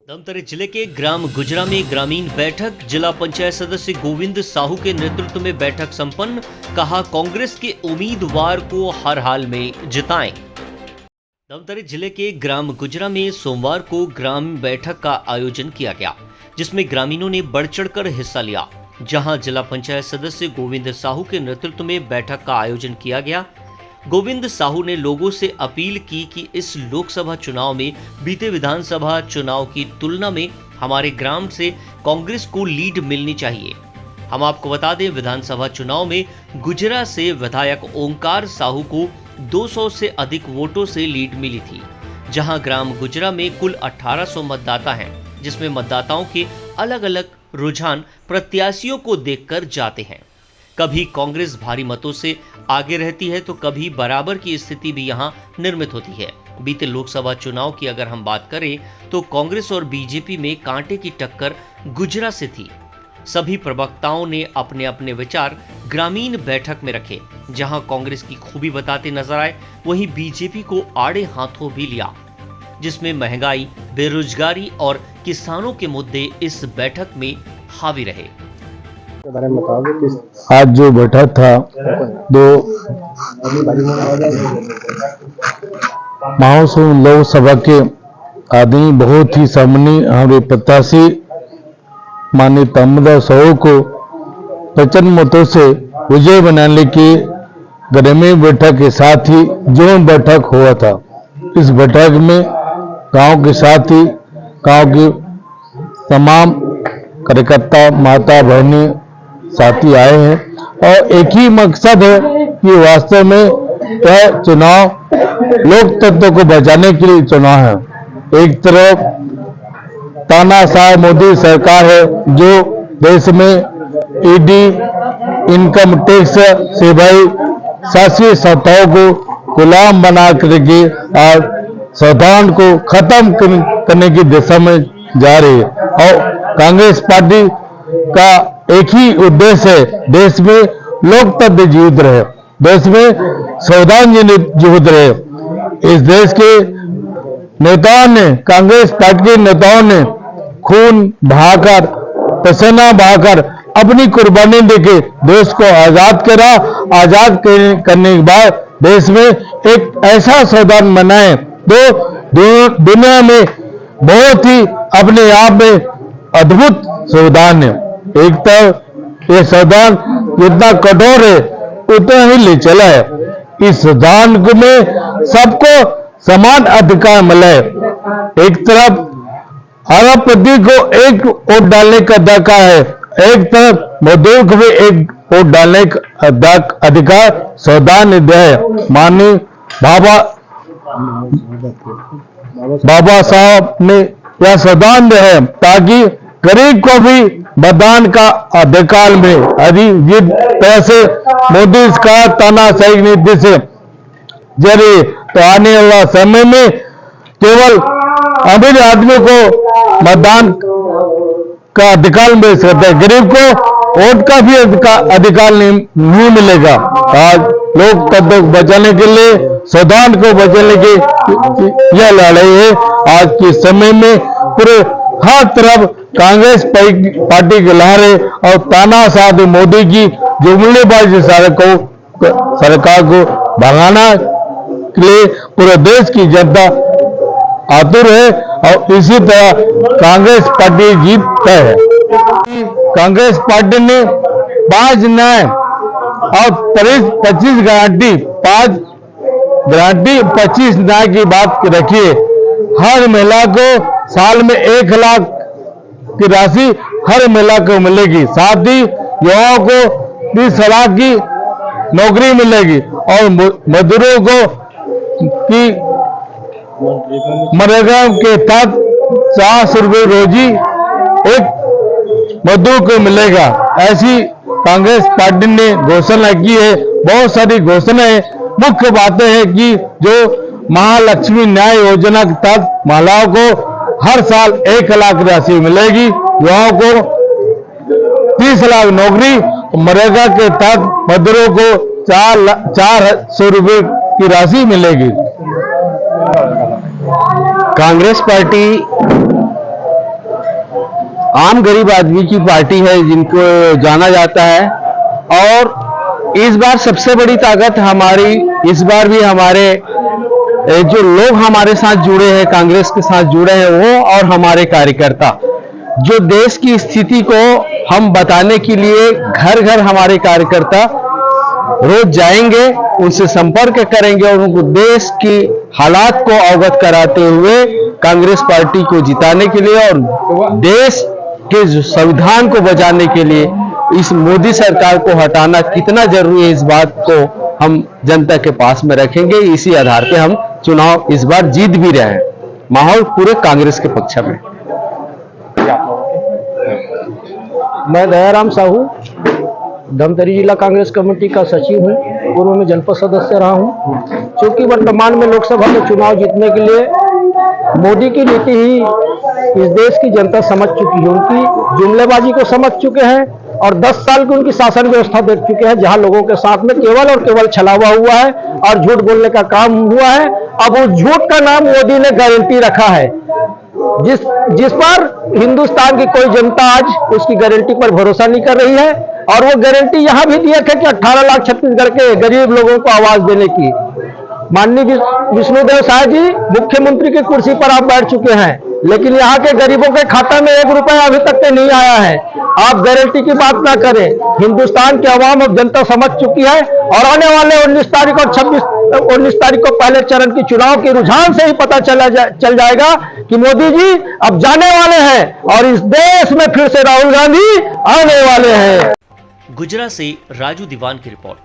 धमतरी जिले के ग्राम गुजरा में ग्रामीण बैठक, जिला पंचायत सदस्य गोविंद साहू के नेतृत्व में बैठक संपन्न। कहा, कांग्रेस के उम्मीदवार को हर हाल में जिताएं। धमतरी जिले के ग्राम गुजरा में सोमवार को ग्राम बैठक का आयोजन किया गया, जिसमें ग्रामीणों ने बढ़ चढ़कर हिस्सा लिया। जहां जिला पंचायत सदस्य गोविंद साहू के नेतृत्व में बैठक का आयोजन किया गया। गोविंद साहू ने लोगों से अपील की कि इस लोकसभा चुनाव में बीते विधानसभा चुनाव की तुलना में हमारे ग्राम से कांग्रेस को लीड मिलनी चाहिए। हम आपको बता दें, विधानसभा चुनाव में गुजरा से विधायक ओंकार साहू को 200 से अधिक वोटों से लीड मिली थी। जहां ग्राम गुजरा में कुल 1800 मतदाता हैं, जिसमें मतदाताओं के अलग अलग रुझान प्रत्याशियों को देखकर जाते हैं। कभी कांग्रेस भारी मतों से आगे रहती है तो कभी बराबर की स्थिति भी यहां निर्मित होती है। बीते लोकसभा चुनाव की अगर हम बात करें तो कांग्रेस और बीजेपी में कांटे की टक्कर गुजरा से थी। सभी प्रवक्ताओं ने अपने अपने विचार ग्रामीण बैठक में रखे। जहां कांग्रेस की खूबी बताते नजर आए, वहीं बीजेपी को आड़े हाथों भी लिया, जिसमें महंगाई, बेरोजगारी और किसानों के मुद्दे इस बैठक में हावी रहे। आज जो बैठक था, दो महासुन लोकसभा के आदमी बहुत ही सामने हमारे प्रत्याशी माननीय दामोदर साहू को प्रचंड मतों से विजय बनाने की ग्रामीण बैठक के साथ ही जोन बैठक हुआ था। इस बैठक में गांव के साथ ही गांव के तमाम कार्यकर्ता, माता बहनें, साथी आए हैं और एक ही मकसद है कि वास्तव में यह चुनाव लोकतंत्र को बचाने के लिए चुनाव है। एक तरफ तानाशाह मोदी सरकार है जो देश में ईडी, इनकम टैक्स से भाई शासकीय संस्थाओं को गुलाम बना करके और संविधान को खत्म करने की दिशा में जा रही है। और कांग्रेस पार्टी का एक ही उद्देश्य है, देश में लोकतंत्र जीवित रहे, देश में संविधान जीवित रहे। इस देश के नेताओं ने, कांग्रेस पार्टी के नेताओं ने खून बहाकर, पसीना बहाकर अपनी कुर्बानी देके देश को आजाद करा। आजाद करने के बाद देश में एक ऐसा संविधान बनाए जो दुनिया में बहुत ही अपने आप में अद्भुत संविधान है। एक तो ये संविधान जितना कठोर है उतना ही ले चला है। इस संविधान में सबको समान अधिकार मिला है। एक तरफ हर प्रति को एक वोट डालने का अधिकार है, एक तरफ मजदूर को भी एक वोट डालने का अधिकार संविधान ने दिया है। माननीय बाबा साहब ने यह संविधान दिया है ताकि गरीब को भी मतदान का अधिकार में जिस तरह से मोदी का तानाशाही नीति से जरिए तो आने वाला समय में केवल अमीर आदमी को मतदान का अधिकार मिल सकता है, गरीब को वोट का भी अधिकार नहीं मिलेगा। आज लोकतंत्र को बचाने के लिए, संविधान को बचाने की यह लड़ाई है। आज के समय में पूरे हर तरफ कांग्रेस पार्टी के लहरे और तानाशाह मोदी की जुमलेबाजी सरकार को भगाना के लिए पूरे देश की जनता आतुर है और इसी तरह कांग्रेस पार्टी जीत तय है। कांग्रेस पार्टी ने 5 न्याय और 25 गारंटी, 5 गारंटी 25 न्याय की बात रखी है। हर महिला को साल में 1 लाख की राशि हर महिला को मिलेगी। साथ ही युवाओं को 20 लाख की नौकरी मिलेगी और मजदूरों को की मनरेगा के तहत 400 रुपये रोजी एक मजदूर को मिलेगा। ऐसी कांग्रेस पार्टी ने घोषणा की है। बहुत सारी घोषणाएं, मुख्य बातें हैं कि जो महालक्ष्मी न्याय योजना के तहत महिलाओं को हर साल 1 लाख राशि मिलेगी, युवाओं को 30 लाख नौकरी, मनरेगा के तहत मजदूरों को 400 रुपये की राशि मिलेगी। कांग्रेस पार्टी आम गरीब आदमी की पार्टी है, जिनको जाना जाता है। और इस बार सबसे बड़ी ताकत हमारी, इस बार भी हमारे जो लोग हमारे साथ जुड़े हैं, कांग्रेस के साथ जुड़े हैं, वो और हमारे कार्यकर्ता, जो देश की स्थिति को हम बताने के लिए घर घर हमारे कार्यकर्ता रोज जाएंगे, उनसे संपर्क करेंगे और उनको देश की हालात को अवगत कराते हुए कांग्रेस पार्टी को जिताने के लिए और देश के संविधान को बचाने के लिए इस मोदी सरकार को हटाना कितना जरूरी है, इस बात को हम जनता के पास में रखेंगे। इसी आधार पे हम चुनाव इस बार जीत भी रहे हैं। माहौल पूरे कांग्रेस के पक्ष में। मैं दयाराम साहू, धमतरी जिला कांग्रेस कमेटी का सचिव हूँ, पूर्व में जनपद सदस्य रहा हूँ। क्योंकि वर्तमान में लोकसभा के चुनाव जीतने के लिए मोदी की नीति ही इस देश की जनता समझ चुकी है, उनकी जुमलेबाजी को समझ चुके हैं और 10 साल की उनकी शासन व्यवस्था देख चुके हैं, जहां लोगों के साथ में केवल और केवल छलावा हुआ है और झूठ बोलने का काम हुआ है। अब उस झूठ का नाम मोदी ने गारंटी रखा है, जिस पर हिंदुस्तान की कोई जनता आज उसकी गारंटी पर भरोसा नहीं कर रही है। और वो गारंटी यहां भी दिया है कि 18 लाख छत्तीसगढ़ के गरीब लोगों को आवाज देने की। माननीय विष्णुदेव साय जी, मुख्यमंत्री की कुर्सी पर आप बैठ चुके हैं, लेकिन यहाँ के गरीबों के खाता में 1 रुपया अभी तक नहीं आया है। आप गारंटी की बात ना करें। हिंदुस्तान की आवाम और जनता समझ चुकी है और आने वाले 19 तारीख और 19 तारीख को पहले चरण की चुनाव के रुझान से ही पता चल जाएगा कि मोदी जी अब जाने वाले हैं और इस देश में फिर से राहुल गांधी आने वाले हैं। गुजरात से राजू दीवान की रिपोर्ट।